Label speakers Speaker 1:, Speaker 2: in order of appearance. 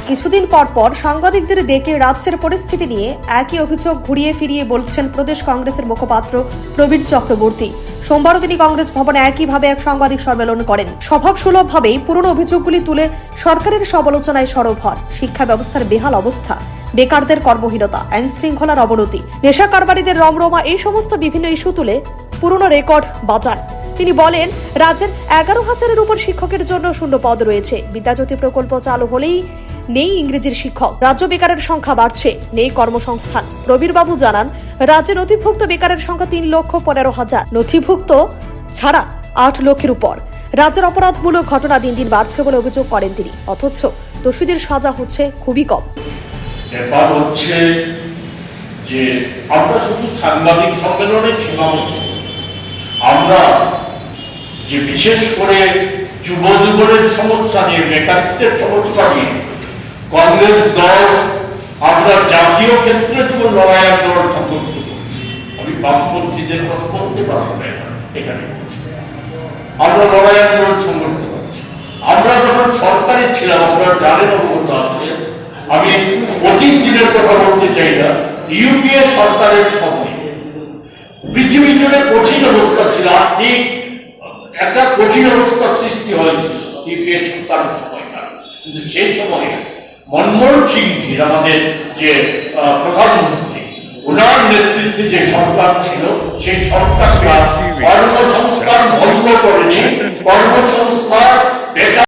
Speaker 1: কিছুদিন পর পর সাংবাদিকদের ডেকে রাজ্যের পরিস্থিতি নিয়ে একই অভিযোগ ঘুরিয়ে ফিরিয়ে বলছেন প্রদেশ কংগ্রেসের মুখপাত্র প্রবীর চক্রবর্তী। সোমবারও তিনি কংগ্রেস ভবনে একইভাবে এক সাংবাদিক সম্মেলন করেন। স্বভাবসুলভভাবেই পুরনো অভিযোগগুলি তুলে সরকারের সমালোচনায় সরব হন। শিক্ষা ব্যবস্থার বেহাল অবস্থা, বেকারদের কর্মহীনতা, আইন শৃঙ্খলার অবনতি, নেশা কারবারিদের রমরমা, এই সমস্ত বিভিন্ন ইস্যু তুলে পুরনো রেকর্ড বাজান। তিনি বলেন, রাজ্যের 11,000-এর উপর শিক্ষকের জন্য শূন্য পদ রয়েছে। বিদ্যাজ্যোতি প্রকল্প চালু হলেই নেই ইংরেজির শিক্ষক। রাজ্য বেকারের সংখ্যা বাড়ছে, নেই কর্মসংস্থান। প্রবীরবাবু জানান, রাজ্যে নথিভুক্ত বেকারের সংখ্যা 3,15,000, নথিভুক্ত ছাড়া 8 লক্ষের উপর। রাজ্যের অপরাধমূলক ঘটনা দিন দিন বাড়ছে বলে অভিযোগ করেন তিনি, অথচ দোষীদের সাজা হচ্ছে খুবই কম।
Speaker 2: ব্যাপার হচ্ছে যে আমরা শুধু সাংবাদিক সম্মেলনে সীমাবদ্ধ, আমরা যে বিশেষ করে যুব জীবনের সমস্যা নিয়ে, বেকারত্বের সমস্যা নিয়ে কংগ্রেস দল আমরা জাতীয় ক্ষেত্রে যেমন লড়াই আন্দোলন সংগঠিত করছি। আমি বামপন্থীদের কথা বলতে পারবো না এখানে, আমরা লড়াই আন্দোলন সংগঠিত করছি। আমরা যখন সরকারে ছিলাম, আমরা জানেন অবগত আছে, আমি অতীত দিনের কথা বলতে চাই না, ইউপিএ সরকারের সময় পৃথিবী জুড়ে কঠিন অবস্থা ছিল, আর্থিক একটা কঠিন অবস্থার সৃষ্টি হয়েছিল ইউপিএ সরকারের সময়কার। কিন্তু সেই সময়ে মনমোহন সিংজির, আমাদের যে প্রধানমন্ত্রী, ওনার নেতৃত্বে যে সরকার ছিল, সেই সরকার কর্মসংস্থান বন্ধ করেনি, কর্মসংস্থান